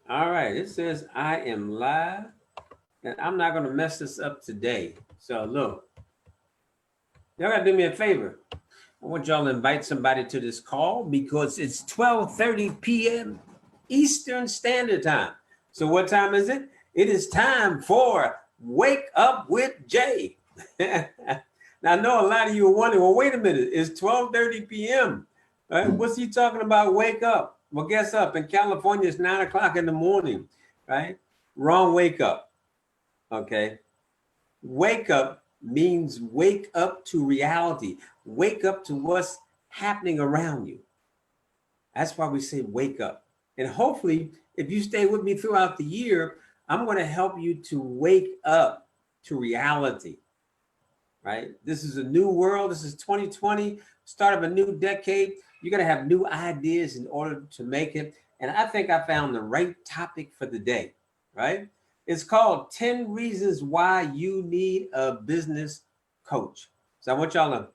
All right, it says I am live, and I'm not gonna mess this up today. So look, y'all gotta do me a favor. I want y'all to invite somebody to this call because it's 12:30 p.m. Eastern Standard Time. So what time is it? It is time for Wake Up with Jay. Now I know a lot of you are wondering, well, wait a minute, it's 12:30 p.m. What's he talking about? Wake up. Well, guess up. In California, it's 9 o'clock in the morning, right? Wrong wake up. Okay. Wake up means wake up to reality. Wake up to what's happening around you. That's why we say wake up. And hopefully, if you stay with me throughout the year, I'm going to help you to wake up to reality, right? This is a new world. This is 2020, start of a new decade. You're going to have new ideas in order to make it. And I think I found the right topic for the day, right? It's called 10 Reasons Why You Need a Business Coach. So I want y'all to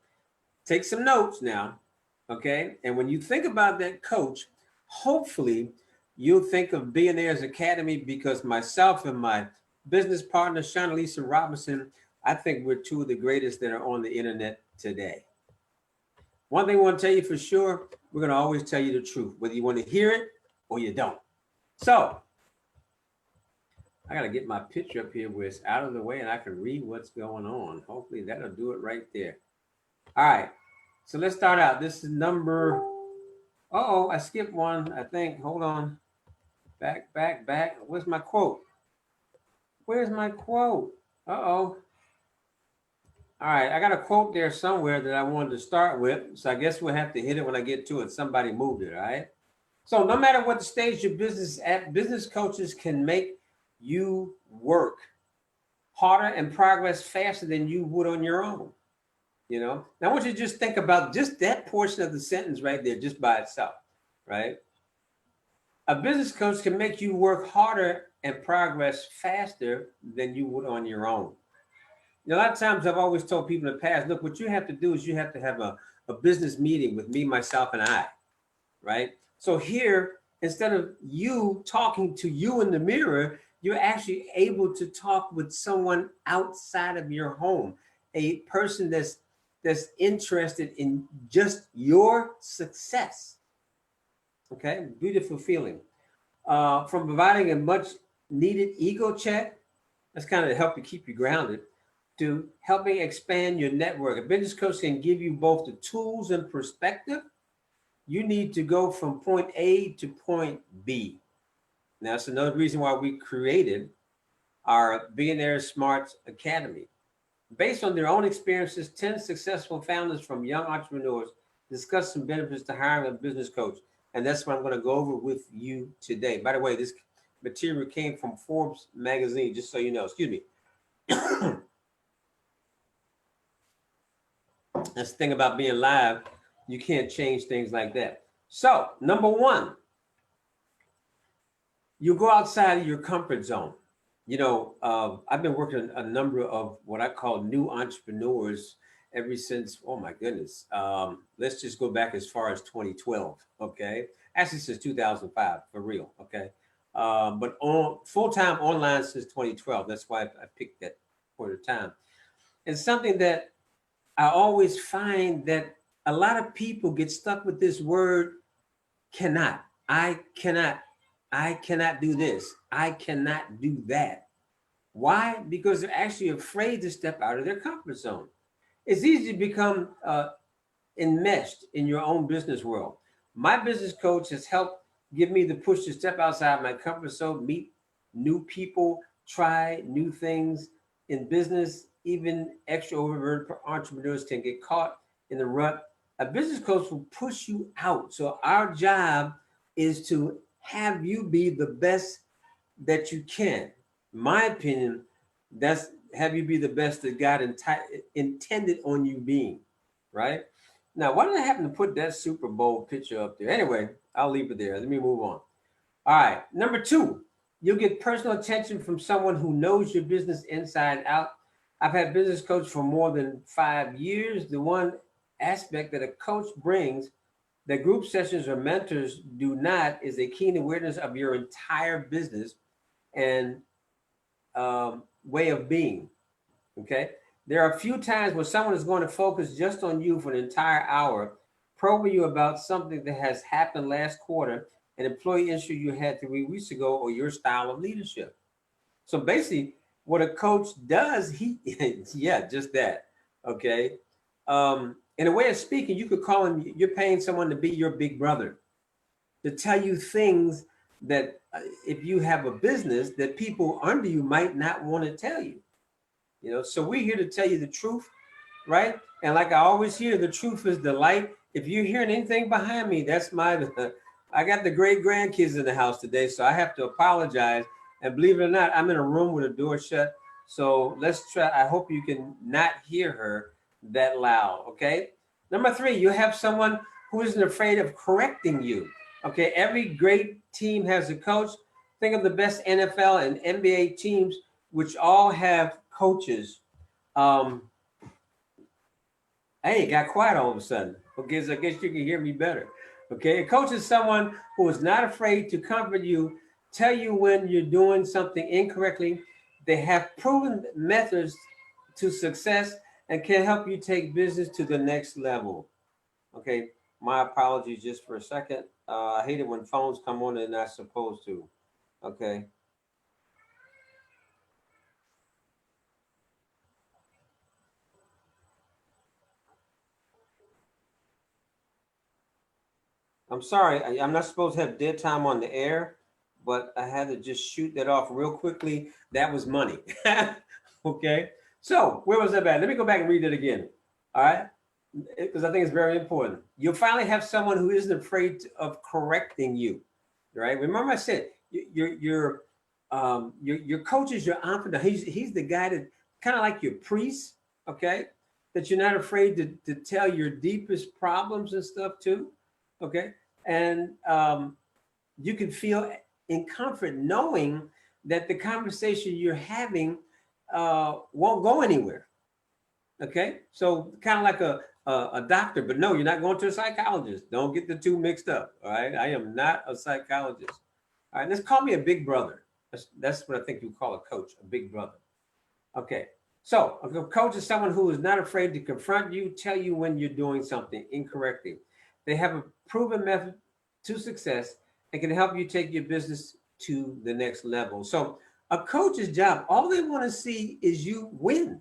take some notes now, okay? And when you think about that coach, hopefully you'll think of Billionaire's Academy, because myself and my business partner, Shauna Lisa Robinson, I think we're two of the greatest that are on the internet today. One thing I want to tell you for sure, we're going to always tell you the truth, whether you want to hear it or you don't. So I got to get my picture up here where it's out of the way and I can read what's going on. Hopefully that'll do it right there. All right. So let's start out. This is number, I skipped one, I think. Hold on. Back. Where's my quote? Where's my quote? Uh-oh. All right, I got a quote there somewhere that I wanted to start with. So I guess we'll have to hit it when I get to it. Somebody moved it, all right? So no matter what the stage your business is at, business coaches can make you work harder and progress faster than you would on your own. You know, now I want you to just think about just that portion of the sentence right there, just by itself, right? A business coach can make you work harder and progress faster than you would on your own. A lot of times I've always told people in the past, look, what you have to do is you have to have a business meeting with me, myself, and I, right? So here, instead of you talking to you in the mirror, you're actually able to talk with someone outside of your home, a person that's interested in just your success. Okay, beautiful feeling. From providing a much needed ego check, that's kind of to help you keep you grounded, to helping expand your network. A business coach can give you both the tools and perspective you need to go from point A to point B. Now, that's another reason why we created our Billionaire Smarts Academy. Based on their own experiences, 10 successful founders from young entrepreneurs discuss some benefits to hiring a business coach. And that's what I'm going to go over with you today. By the way, this material came from Forbes magazine, just so you know. Excuse me. That's the thing about being live. You can't change things like that. So, number one, you go outside of your comfort zone. You know, I've been working a number of what I call new entrepreneurs ever since, oh my goodness, let's just go back as far as 2012, okay? Actually, since 2005, for real, okay? But on full-time online since 2012. That's why I picked that point of time. And something that I always find that a lot of people get stuck with this word cannot. I cannot do this. I cannot do that. Why? Because they're actually afraid to step out of their comfort zone. It's easy to become enmeshed in your own business world. My business coach has helped give me the push to step outside my comfort zone, meet new people, try new things in business. Even extrovert entrepreneurs can get caught in the rut. A business coach will push you out. So our job is to have you be the best that you can. In my opinion, that's have you be the best that God intended on you being, right? Now, why did I happen to put that Super Bowl picture up there? Anyway, I'll leave it there. Let me move on. All right, number two, you'll get personal attention from someone who knows your business inside out. I've had business coach for more than 5 years. The one aspect that a coach brings that group sessions or mentors do not is a keen awareness of your entire business and way of being. Okay. There are a few times where someone is going to focus just on you for an entire hour, probing you about something that has happened last quarter, an employee issue you had 3 weeks ago, or your style of leadership. So basically, what a coach does, yeah, just that. Okay. In a way of speaking, you could call him, you're paying someone to be your big brother, to tell you things that if you have a business that people under you might not want to tell you. So we're here to tell you the truth, right? And like I always hear, the truth is the light. If you're hearing anything behind me, that's I got the great grandkids in the house today, so I have to apologize. And believe it or not, I'm in a room with a door shut. So let's try. I hope you can not hear her that loud, okay? Number 3, you have someone who isn't afraid of correcting you. Okay, every great team has a coach. Think of the best NFL and NBA teams, which all have coaches. Hey, it got quiet all of a sudden. Okay, so I guess you can hear me better. Okay, a coach is someone who is not afraid to comfort you, tell you when you're doing something incorrectly. They have proven methods to success and can help you take business to the next level. Okay, my apologies just for a second. I hate it when phones come on and they're not supposed to. Okay. I'm sorry, I'm not supposed to have dead time on the air, but I had to just shoot that off real quickly. That was money. Okay. So where was that at? Let me go back and read it again. All right. Because I think it's very important. You'll finally have someone who isn't afraid of correcting you. Right. Remember I said your coach is your confidant. He's the guy that kind of like your priest. Okay. That you're not afraid to tell your deepest problems and stuff too. Okay. And you can feel in comfort knowing that the conversation you're having won't go anywhere. Okay, so kind of like a doctor, but no, you're not going to a psychologist. Don't get the two mixed up. All right, I am not a psychologist. All right, let's call me a big brother. That's what I think you call a coach, a big brother. Okay, so a coach is someone who is not afraid to confront you, tell you when you're doing something incorrectly. They have a proven method to success and can help you take your business to the next level. So a coach's job, all they want to see is you win.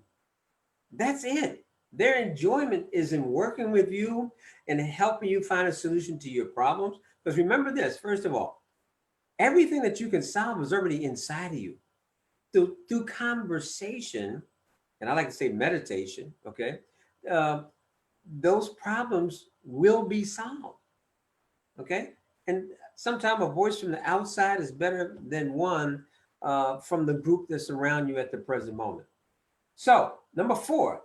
That's it. Their enjoyment is in working with you and helping you find a solution to your problems. Because remember this, first of all, everything that you can solve is already inside of you. Through conversation, and I like to say meditation, okay, those problems will be solved. Okay. And sometimes a voice from the outside is better than one from the group that's around you at the present moment. So, number 4,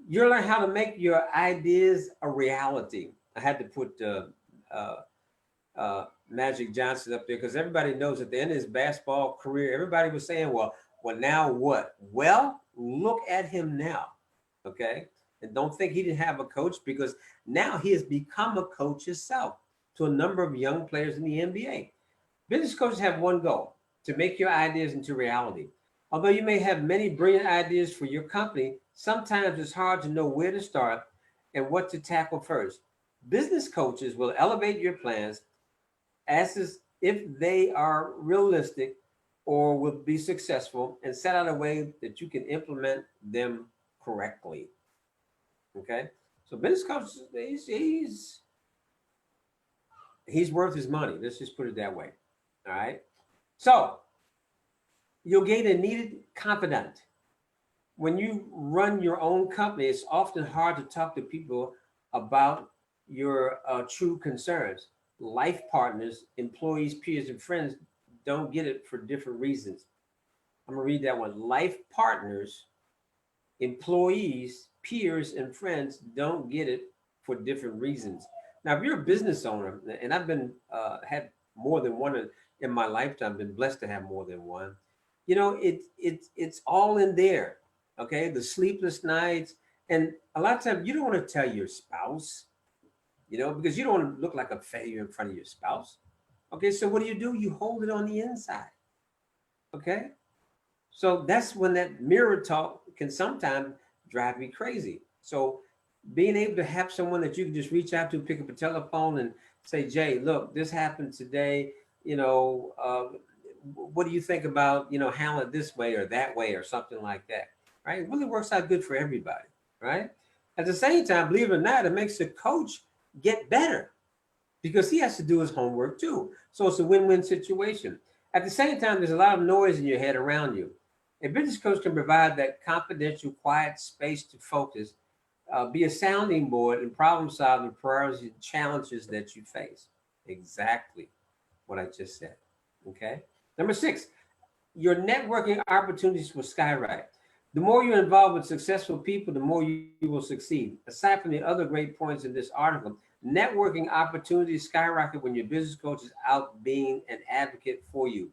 you learn how to make your ideas a reality. I had to put Magic Johnson up there because everybody knows at the end of his basketball career, everybody was saying, well, now what? Well, look at him now. Okay. And don't think he didn't have a coach, because now he has become a coach himself to a number of young players in the NBA. Business coaches have one goal: to make your ideas into reality. Although you may have many brilliant ideas for your company, sometimes it's hard to know where to start and what to tackle first. Business coaches will elevate your plans as if they are realistic or will be successful, and set out a way that you can implement them correctly. Okay, so business coaches, he's worth his money. Let's just put it that way. All right. So you'll gain a needed confidant. When you run your own company, it's often hard to talk to people about your true concerns. Life partners, employees, peers, and friends don't get it for different reasons. I'm going to read that one. Life partners, employees, peers, and friends don't get it for different reasons. Now, if you're a business owner, and I've been had more than one in my lifetime, been blessed to have more than one. It's all in there. Okay, the sleepless nights, and a lot of times you don't want to tell your spouse. because you don't want to look like a failure in front of your spouse. Okay, so what do? You hold it on the inside. Okay, so that's when that mirror talk can sometimes drive me crazy. So being able to have someone that you can just reach out to, pick up a telephone and say, Jay, look, this happened today. What do you think about, handling it this way or that way or something like that? Right? It really works out good for everybody. Right? At the same time, believe it or not, it makes the coach get better because he has to do his homework too. So it's a win-win situation. At the same time, there's a lot of noise in your head around you. A business coach can provide that confidential, quiet space to focus, be a sounding board and problem solving priorities and challenges that you face. Exactly what I just said. Okay. Number 6, your networking opportunities will skyrocket. The more you're involved with successful people, the more you will succeed. Aside from the other great points in this article, networking opportunities skyrocket when your business coach is out being an advocate for you.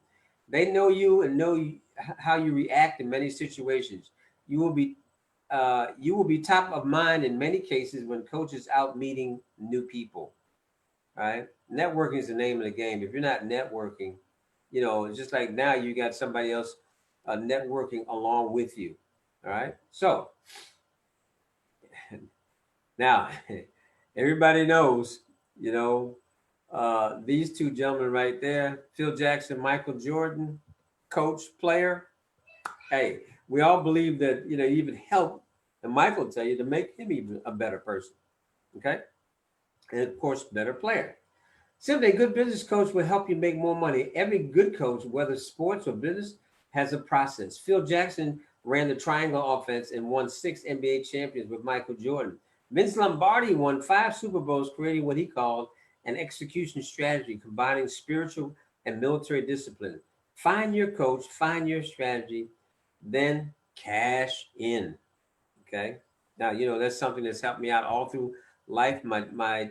They know you and know how you react in many situations. You will be top of mind in many cases when coaches out meeting new people. Right? Networking is the name of the game. If you're not networking, it's just like now you got somebody else networking along with you. All right. So now everybody knows, these two gentlemen right there, Phil Jackson, Michael Jordan, coach, player. Hey, we all believe that, even help, and Michael will tell you to make him even a better person. Okay. And of course, better player. Simply, a good business coach will help you make more money. Every good coach, whether sports or business, has a process. Phil Jackson ran the triangle offense and won 6 NBA champions with Michael Jordan. Vince Lombardi won 5 Super Bowls, creating what he called an execution strategy, combining spiritual and military discipline. Find your coach, find your strategy, then cash in. Okay. Now, that's something that's helped me out all through life. My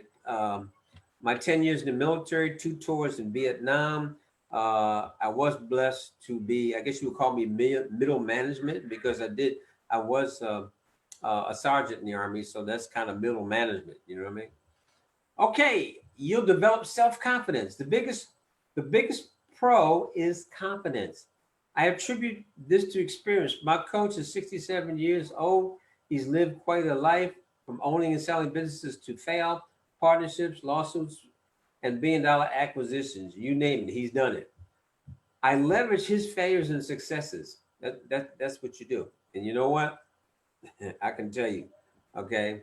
10 years in the military, 2 tours in Vietnam. I was blessed to be, I guess you would call me middle management because I was a sergeant in the Army. So that's kind of middle management. You know what I mean? Okay. You'll develop self-confidence. The biggest pro is confidence. I attribute this to experience. My coach is 67 years old. He's lived quite a life from owning and selling businesses to fail, partnerships, lawsuits, and billion-dollar acquisitions. You name it, he's done it. I leverage his failures and successes. That's what you do. And you know what? I can tell you, okay,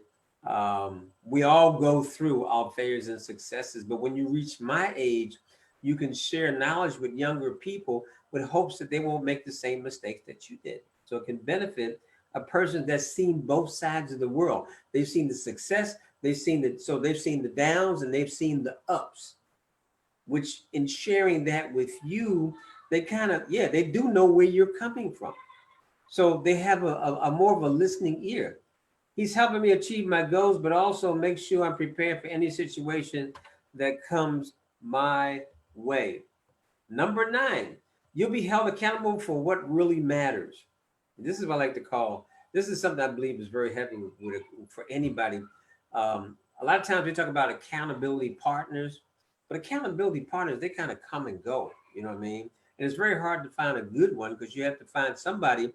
we all go through our failures and successes, but when you reach my age, you can share knowledge with younger people with hopes that they won't make the same mistakes that you did. So it can benefit a person that's seen both sides of the world. They've seen the success, they've seen the downs, and they've seen the ups. Which in sharing that with you, they kind of, they do know where you're coming from. So they have a more of a listening ear. He's helping me achieve my goals, but also make sure I'm prepared for any situation that comes my way. Number 9, you'll be held accountable for what really matters. This is what I like to call, this is something I believe is very heavy for anybody. A lot of times we talk about accountability partners, but accountability partners, they kind of come and go. You know what I mean? And it's very hard to find a good one because you have to find somebody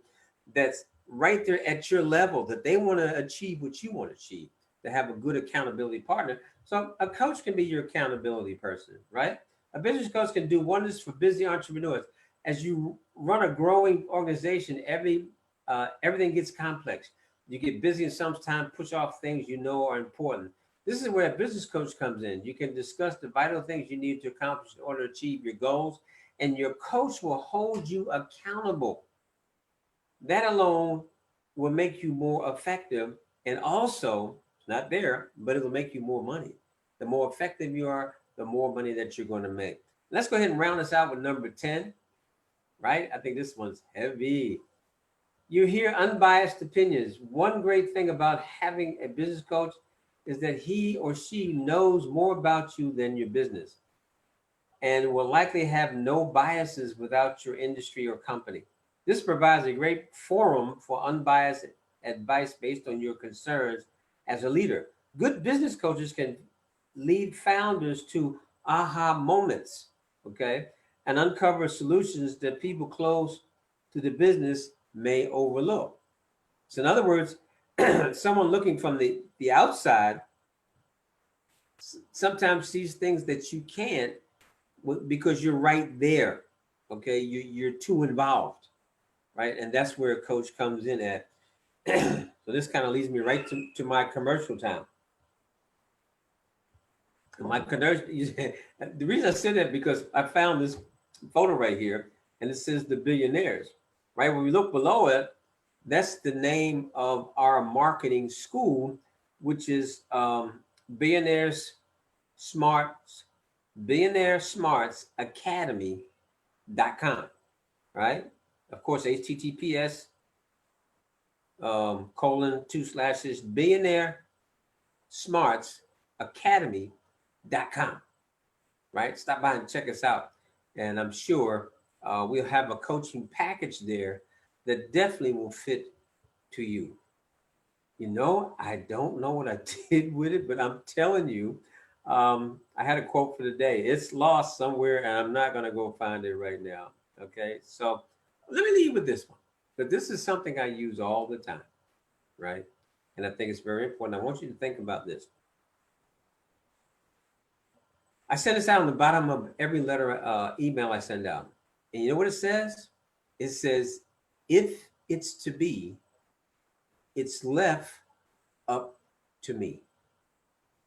that's right there at your level, that they want to achieve what you want to achieve, to have a good accountability partner. So a coach can be your accountability person, right? A business coach can do wonders for busy entrepreneurs. As you run a growing organization, everything gets complex. You get busy and sometimes push off things you know are important. This is where a business coach comes in. You can discuss the vital things you need to accomplish in order to achieve your goals, and your coach will hold you accountable. That alone will make you more effective, and also, it's not there, but it will make you more money. The more effective you are, the more money that you're going to make. Let's go ahead and round this out with number 10, right? I think this one's heavy. You hear unbiased opinions. One great thing about having a business coach is that he or she knows more about you than your business and will likely have no biases without your industry or company. This provides a great forum for unbiased advice based on your concerns as a leader. Good business coaches can lead founders to aha moments, okay, and uncover solutions that people close to the business may overlook. So, in other words, someone looking from the outside sometimes sees things that you can't because you're right there. Okay, you're too involved, right? And that's where a coach comes in at. So this kind of leads me right to my commercial time. My commercial. The reason I said that because I found this photo right here, and it says the Billionaires. Right when we look below it, that's the name of our marketing school, which is Billionaires Smarts, Billionaire Smarts Academy.com. Right? Of course, HTTPS :// Billionaire Smarts Academy.com. Right? Stop by and check us out. And I'm sure we'll have a coaching package there that definitely will fit to you. You know, I don't know what I did with it, but I'm telling you, I had a quote for the day. It's lost somewhere, and I'm not going to go find it right now. Okay, so let me leave with this one. But this is something I use all the time, right? And I think it's very important. I want you to think about this. I send this out on the bottom of every letter email I send out. And you know what it says? It says, if it's to be, it's left up to me.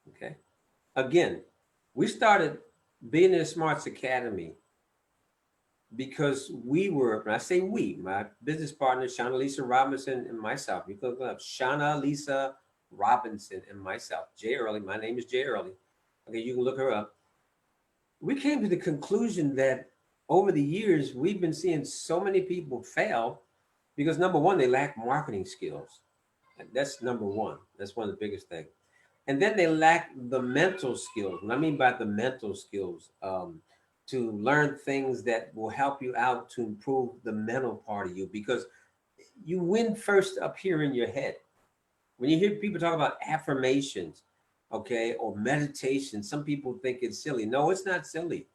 Okay. Again, we started Billionaire Smarts Academy because we were, when I say we, my business partner, Shauna Lisa Robinson, and myself. You can look up Shauna Lisa Robinson and myself. Jay Early. My name is Jay Early. Okay, you can look her up. We came to the conclusion that over the years, we've been seeing so many people fail because number one, they lack marketing skills. That's number one. That's one of the biggest things. And then they lack the mental skills. What I mean by the mental skills, to learn things that will help you out to improve the mental part of you, because you win first up here in your head. When you hear people talk about affirmations, okay, or meditation, some people think it's silly. No, it's not silly.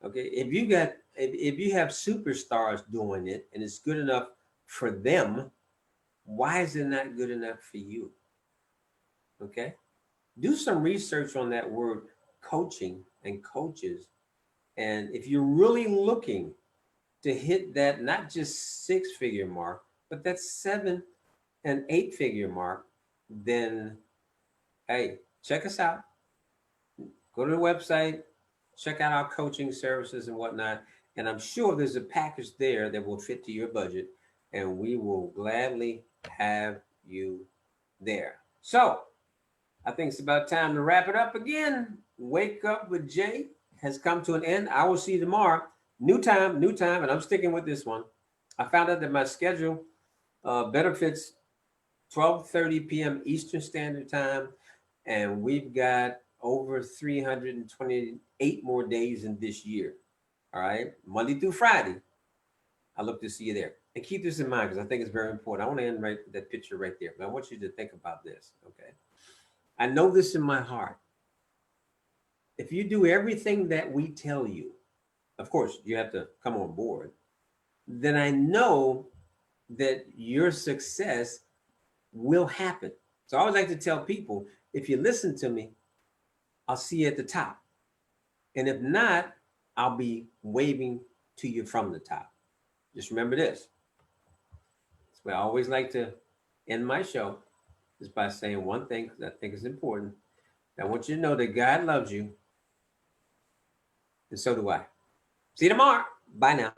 Okay, if you have superstars doing it and it's good enough for them, why is it not good enough for you? Okay, do some research on that word coaching and coaches. And if you're really looking to hit that not just 6-figure mark, but that 7 and 8-figure mark, then hey, check us out. Go to the website, check out our coaching services and whatnot. And I'm sure there's a package there that will fit to your budget, and we will gladly have you there. So I think it's about time to wrap it up again. Wake Up with Jay has come to an end. I will see you tomorrow. New time, and I'm sticking with this one. I found out that my schedule better fits 12:30 p.m. Eastern Standard Time, and we've got over 328 more days in this year. All right, Monday through Friday. I look to see you there. And keep this in mind because I think it's very important. I want to end right that picture right there, but I want you to think about this. Okay, I know this in my heart. If you do everything that we tell you, of course, you have to come on board, then I know that your success will happen. So I always like to tell people, if you listen to me, I'll see you at the top. And if not, I'll be waving to you from the top. Just remember this. That's why I always like to end my show is by saying one thing because I think it's important. I want you to know that God loves you, and so do I. See you tomorrow. Bye now.